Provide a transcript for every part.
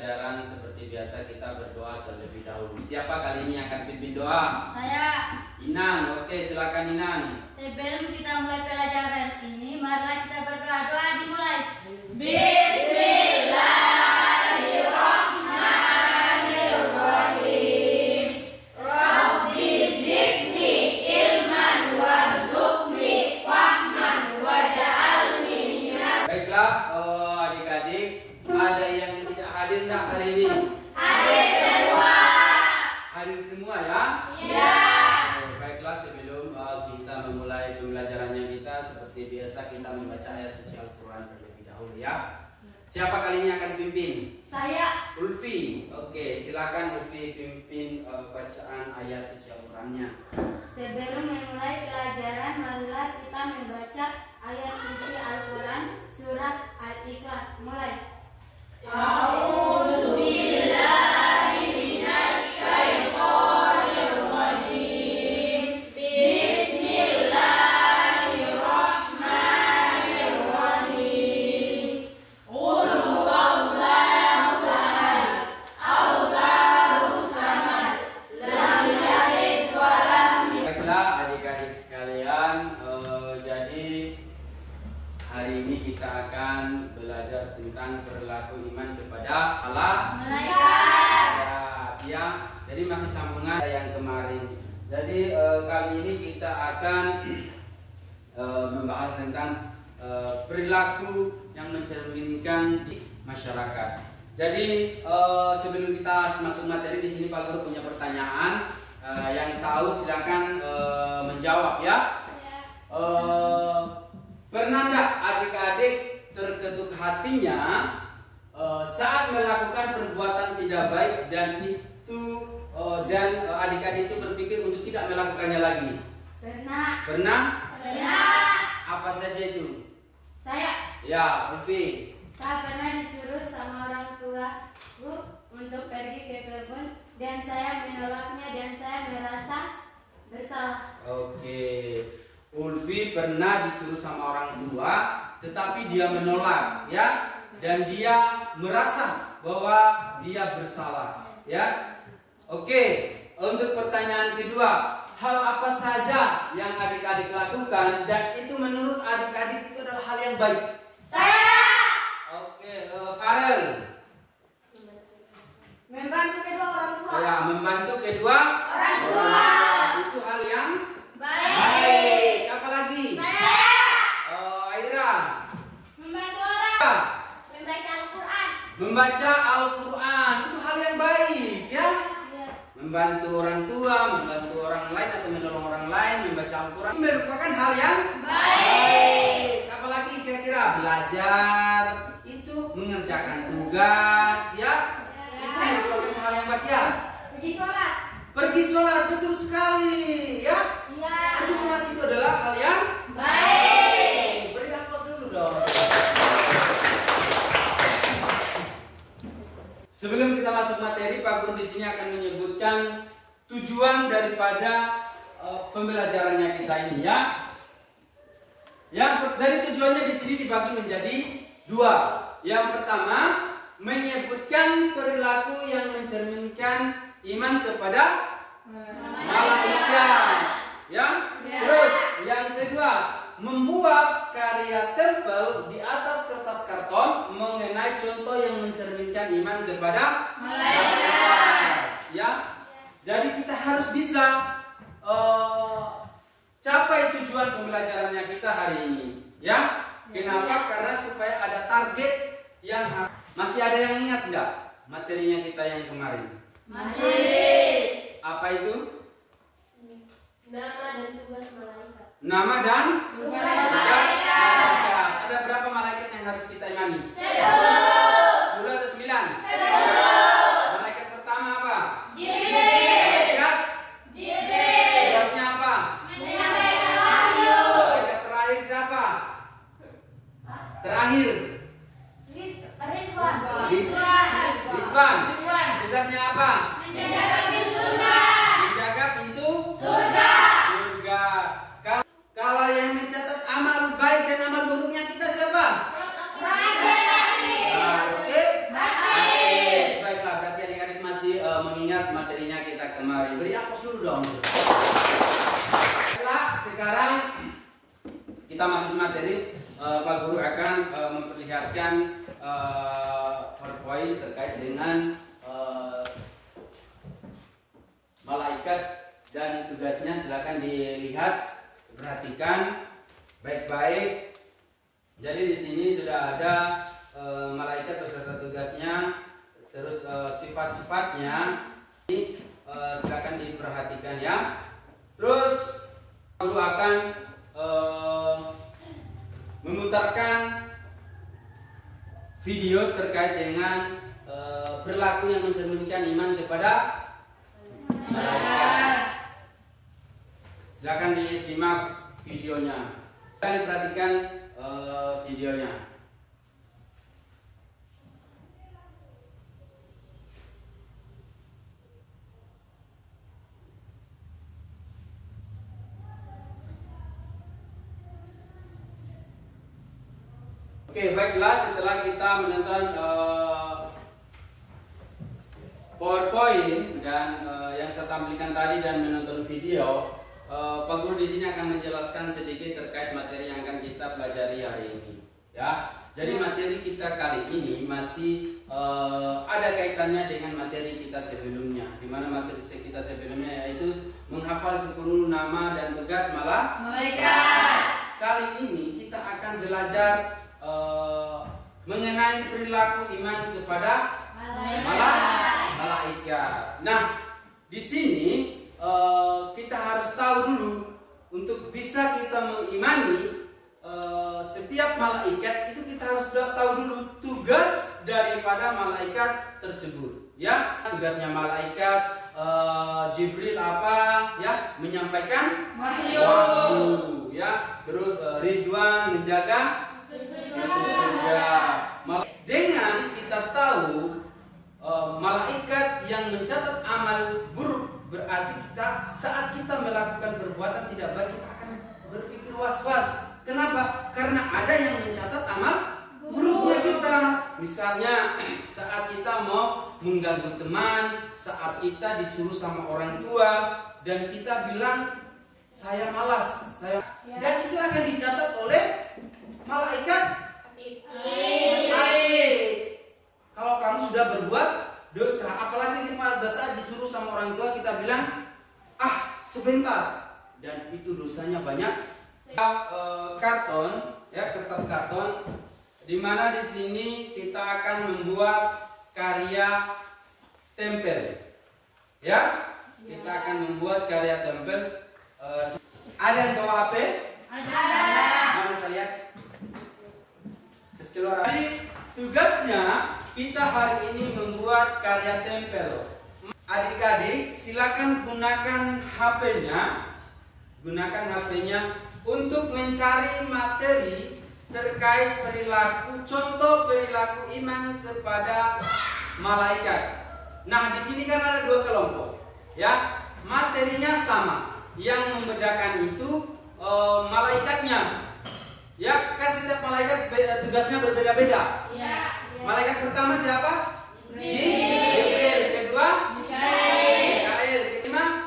pembelajaran seperti biasa kita berdoa terlebih dahulu. Siapa kali ini akan pimpin doa? Saya. Inan, oke silakan Inan. Sebelum kita mulai pelajaran ini, marilah kita berdoa. Doa dimulai. Adik-adik, ada yang tidak hadir nggak hari ini? Hadir semua. Hadir semua ya? Iya. Baiklah, sebelum kita memulai pembelajarannya kita, seperti biasa kita membaca ayat suci Al-Quran terlebih dahulu ya. Siapa kali ini akan pimpin? Saya. Ulfi. Oke, silakan Ulfi pimpin bacaan ayat suci Al-Qurannya. Sebelum memulai pelajaran, marilah kita membaca ayat suci Al-Quran surat Al-Ikhlas. Mulai. A'udzubillahi minasyaitonirrajim. Bismillahirrahmanirrahim. Qul huwallahu ahad, Allahus samad, lam yalid wa lam yulad. Baiklah adik-adik sekalian, jadi hari ini kita akan belajar tentang perilaku iman kepada Allah. Malaikat. Ya, jadi masih sambungan yang kemarin. Jadi kali ini kita akan membahas tentang perilaku yang mencerminkan di masyarakat. Jadi sebelum kita masuk materi di sini Pak Guru punya pertanyaan. Yang tahu silakan menjawab ya. Pernah nggak adik-adik terketuk hatinya saat melakukan perbuatan tidak baik dan adik-adik itu berpikir untuk tidak melakukannya lagi? Pernah. Pernah? Pernah. Apa saja itu? Saya. Ya, Ulfi. Saya pernah disuruh sama orang tuaku untuk pergi ke kebun dan saya menolaknya dan saya merasa bersalah. Oke. Ulfi pernah disuruh sama orang tua, tetapi dia menolak, ya, dan dia merasa bahwa dia bersalah, ya. Oke. Untuk pertanyaan kedua, hal apa saja yang adik-adik lakukan dan itu menurut adik-adik itu adalah hal yang baik? Saya. Oke, Farel. Membantu kedua orang tua. Ya, membantu kedua Orang tua. itu hal yang Baik. baik. Apa lagi? Saya. Aira. Membantu orang. Membaca Al-Quran. Membaca Al-Quran itu hal yang baik, ya. Iya. Membantu orang tua, membantu orang lain atau menolong orang lain, membaca Al-Quran itu merupakan hal yang Baik. Apalagi kira-kira belajar itu mengerjakan tugas, ya. Itu merupakan hal yang baik, ya. Pergi sholat. Pergi sholat, betul sekali, ya. Iya. Pergi sholat itu adalah hal yang Baik. beri aplaus dulu dong. Sebelum kita masuk materi, Pak Guru di sini akan menyebutkan tujuan daripada pembelajarannya kita ini, ya. Yang dari tujuannya di sini dibagi menjadi dua. Yang pertama, menyebutkan perilaku yang mencerminkan iman kepada malaikat, ya. Terus yang kedua, membuat karya tempel di atas kertas karton mengenai contoh yang mencerminkan iman kepada malaikat, ya. Jadi kita harus bisa capai tujuan pembelajarannya kita hari ini, ya. Kenapa? Karena supaya ada target yang masih ada yang ingat nggak materinya kita yang kemarin? Masih. Apa itu? Nama dan tugas malaikat. Nama dan Tugas malaikat. Ada berapa malaikat yang harus kita imani? 10 atau 9? Malaikat pertama apa? Malaikat tugasnya apa? Malaikat terakhir siapa? Terakhir Ridwan. Tugasnya apa? Menjaga pintu surga. Kalau yang mencatat amal baik dan amal buruknya kita siapa? Oke. lihat materinya kita kemarin. Beri aplaus dulu dong. Sekarang kita masuk materi. Pak Guru akan memperlihatkan PowerPoint terkait dengan malaikat dan tugasnya. Silakan dilihat, perhatikan baik-baik. Jadi di sini sudah ada malaikat beserta tugasnya, terus sifat-sifatnya. Ini silakan diperhatikan ya. Terus Guru akan memutarkan video terkait dengan perilaku yang mencerminkan iman kepada malaikat. Silakan disimak videonya. Silakan diperhatikan videonya. Oke, baiklah, setelah kita menonton PowerPoint dan yang saya tampilkan tadi dan menonton video, Pak Guru di sini akan menjelaskan sedikit terkait materi yang akan kita pelajari hari ini. Ya, jadi materi kita kali ini masih ada kaitannya dengan materi kita sebelumnya. Di mana materi kita sebelumnya yaitu menghafal 10 nama dan tugas malaikat. Kali ini kita akan belajar mengenai perilaku iman kepada malaikat. Nah, di sini kita harus tahu dulu untuk bisa kita mengimani setiap malaikat itu kita harus tahu dulu tugas daripada malaikat tersebut. Ya, tugasnya malaikat Jibril apa? Ya, menyampaikan wahyu. Ya, terus Ridwan menjaga surga. Dengan kita tahu malaikat yang mencatat amal buruk, berarti kita saat kita melakukan perbuatan tidak baik kita akan berpikir was-was. Kenapa? Karena ada yang mencatat amal buruknya kita. Misalnya saat kita mau mengganggu teman, saat kita disuruh sama orang tua dan kita bilang saya malas, dan itu akan dicatat oleh malaikat. Kalau kamu sudah berbuat dosa, apalagi pada saat disuruh sama orang tua kita bilang sebentar, dan itu dosanya banyak. Karton, ya, kertas karton, dimana di sini kita akan membuat karya tempel. Ya, kita akan membuat karya tempel. Ada yang bawa HP? Ada. Mana saya lihat? Jadi tugasnya kita hari ini membuat karya tempel. Adik-adik silakan gunakan HP-nya, untuk mencari materi terkait contoh perilaku iman kepada malaikat. Nah, di sini kan ada 2 kelompok, ya. Materinya sama, yang membedakan itu malaikatnya. Ya, kan setiap malaikat tugasnya berbeda-beda. Ya. Malaikat pertama siapa? Jibril. Kedua? Mikail. Kelima?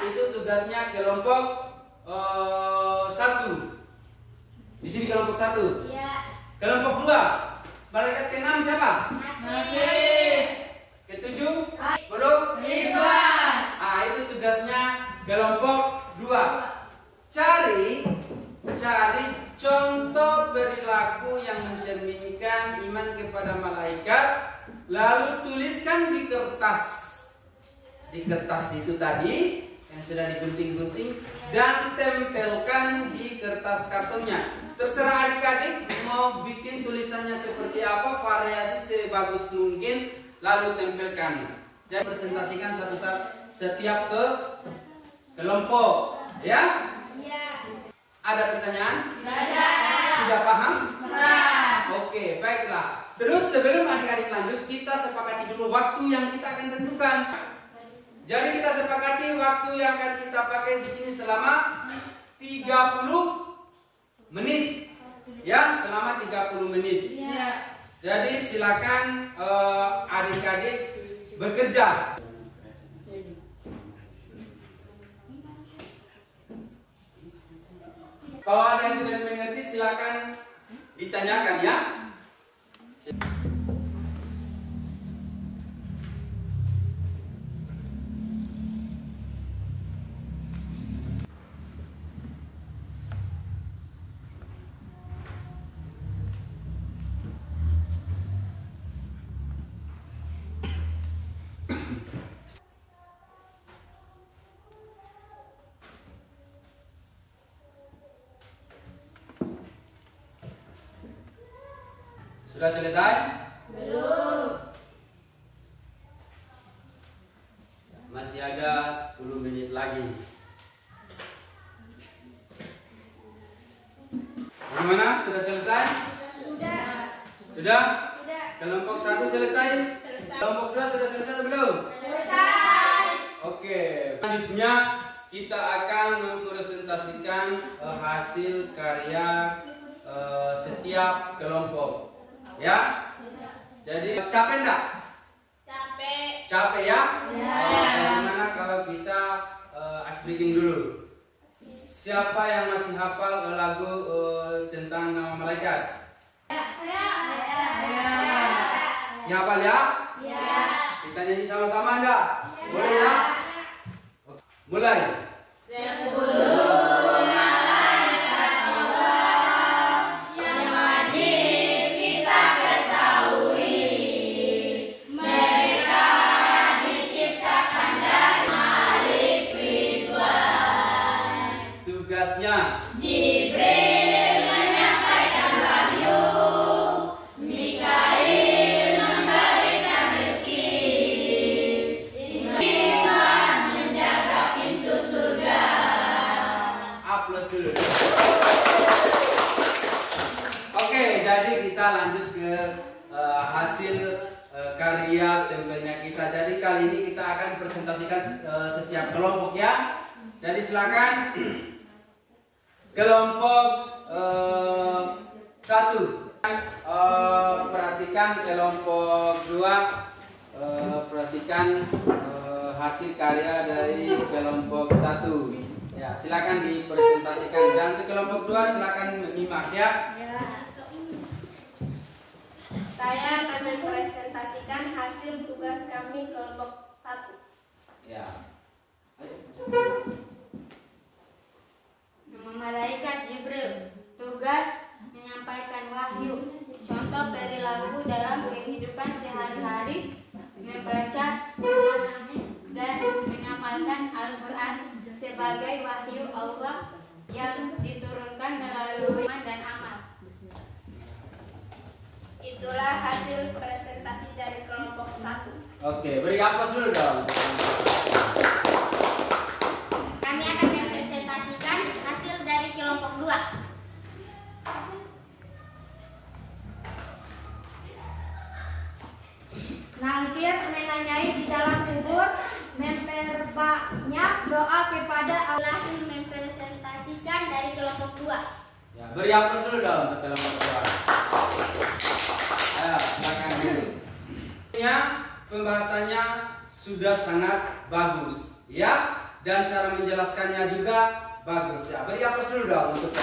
Itu tugasnya kelompok 1. Di sini kelompok 1. Ya. Kelompok 2. Malaikat ke-6 siapa? Ke-7? 10? Ridwan. Itu tugasnya kelompok 2. Cari contoh perilaku yang mencerminkan iman kepada malaikat, lalu tuliskan di kertas. Di kertas itu tadi yang sudah digunting-gunting dan tempelkan di kertas kartonnya. Terserah adik-adik mau bikin tulisannya seperti apa, variasi sebagus mungkin, lalu tempelkan. Jadi presentasikan setiap kelompok, ya? Ada pertanyaan? Ada. Sudah paham? Sudah. Oke, baiklah. Terus sebelum adik-adik lanjut, kita sepakati dulu waktu yang kita akan tentukan. Jadi kita sepakati waktu yang akan kita pakai di sini selama 30 menit. Ya, selama 30 menit. Ya. Jadi silakan adik-adik bekerja. Kalau ada yang tidak mengerti silakan ditanyakan ya. Sudah selesai? Belum. Masih ada 10 menit lagi. Bagaimana? Sudah selesai? Sudah. Sudah? Sudah. Kelompok 1 selesai? Kelompok 2 sudah selesai atau belum? Selesai. Oke. Selanjutnya kita akan mempresentasikan hasil karya setiap kelompok. Ya? Jadi capek enggak? Capek. Capek ya? Ya. Bagaimana kalau kita ice breaking dulu? Siapa yang masih hafal lagu tentang nama malaikat? Saya. Siapa ya? Ya. Kita nyanyi sama-sama enggak? Boleh ya? Oke. Mulai. Tugasnya plus dulu. Oke, jadi kita lanjut ke hasil karya tempelnya kita. Jadi kali ini kita akan presentasikan setiap kelompok ya. Jadi silakan kelompok 1 perhatikan, kelompok 2 perhatikan hasil karya dari kelompok 1. Ya, silakan dipresentasikan, dan untuk kelompok 2 silakan menyimak ya. Saya akan mempresentasikan hasil tugas kami kelompok 1. Ya. Nama malaikat Jibril. Tugas menyampaikan wahyu. Contoh perilaku dalam kehidupan sehari-hari, membaca, memahami, dan mengamalkan Al-Quran sebagai wahyu Allah yang diturunkan melalui iman dan amal. Itulah hasil presentasi dari kelompok 1. Oke, beri aplaus dulu dong. Kami akan mempresentasikan hasil dari kelompok 2. Nangkir menanyai di dalam kubur, memperbanyak doa kepada Allah. Hasil mempresentasikan dari kelompok 2. Ya, beri aplaus dulu dong untuk kelompok 2. Ayo, silakan dulu. Ya, pembahasannya sudah sangat bagus, ya, dan cara menjelaskannya juga bagus ya. Beri aplaus dulu dong untuk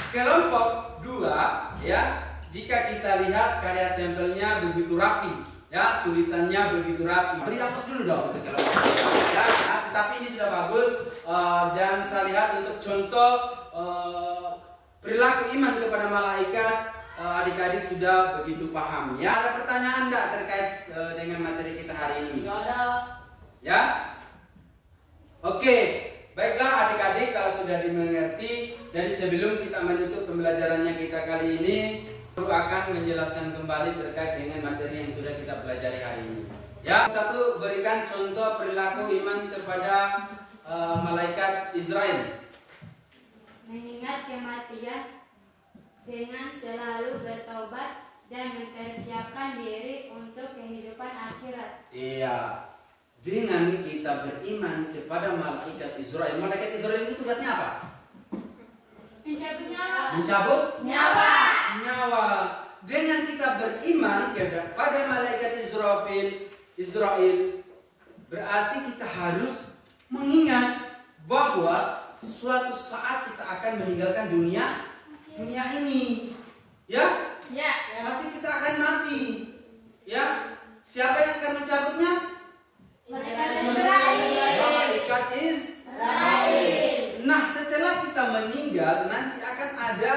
kelompok 2 ya. Jika kita lihat karya tempelnya begitu rapi, ya, tulisannya begitu rapi. Beri aplaus dulu dong untuk kelompok 2 ya. Nah, tetapi ini sudah bagus, dan saya lihat untuk contoh perilaku iman kepada malaikat, adik-adik sudah begitu paham ya. Ada pertanyaan enggak terkait dengan materi kita hari ini? Ya? Oke, baiklah adik-adik, kalau sudah dimengerti, jadi sebelum kita menutup pembelajarannya kita kali ini, guru akan menjelaskan kembali terkait dengan materi yang sudah kita pelajari hari ini. Ya, 1, berikan contoh perilaku iman kepada malaikat Israel. Mengingat kematian dengan selalu bertaubat dan mempersiapkan diri untuk kehidupan akhirat. Iya, dengan kita beriman kepada malaikat Israel. Malaikat Israel itu tugasnya apa? Mencabut nyawa. Mencabut Nyawa. nyawa. Dengan kita beriman kepada malaikat Israel, berarti kita harus mengingat bahwa suatu saat kita akan meninggalkan dunia ini. Ya? Ya. Pasti kita akan mati. Ya? Siapa yang akan mencabutnya? Malaikat Israel. Nah, setelah kita meninggal nanti akan ada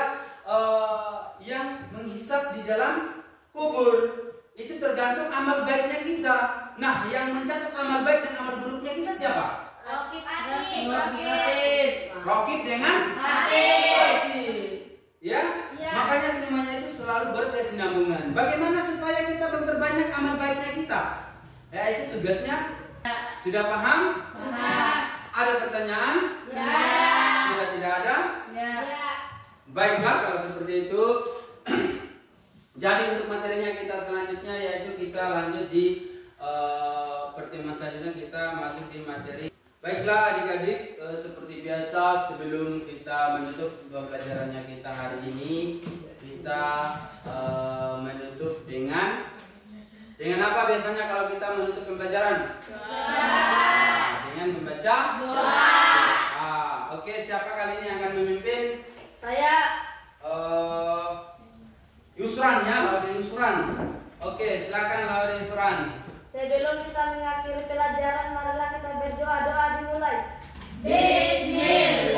yang menghisap di dalam kubur. Itu tergantung amal baiknya kita. Nah, yang mencatat amal baik dan amal buruknya kita siapa? Rokib dengan Atid. Ya? Makanya semuanya itu selalu berkesinambungan. Bagaimana supaya kita memperbanyak amal baiknya kita? Ya, itu tugasnya. Sudah paham? Ada pertanyaan? Sudah tidak ada? Baiklah kalau seperti itu. Jadi untuk materinya kita selanjutnya yaitu kita lanjut di pertemuan selanjutnya, kita masuk di materi. Baiklah adik-adik, seperti biasa sebelum kita menutup pembelajarannya kita hari ini, kita menutup dengan apa biasanya kalau kita menutup pembelajaran? Dengan membaca doa. Oke, siapa kali ini yang akan memimpin? Saya. Yusran ya, Laude Yusran. Oke, silakan Laude Yusran. Sebelum kita mengakhiri pelajaran, marilah kita berdoa. Doa dimulai. Bismillah.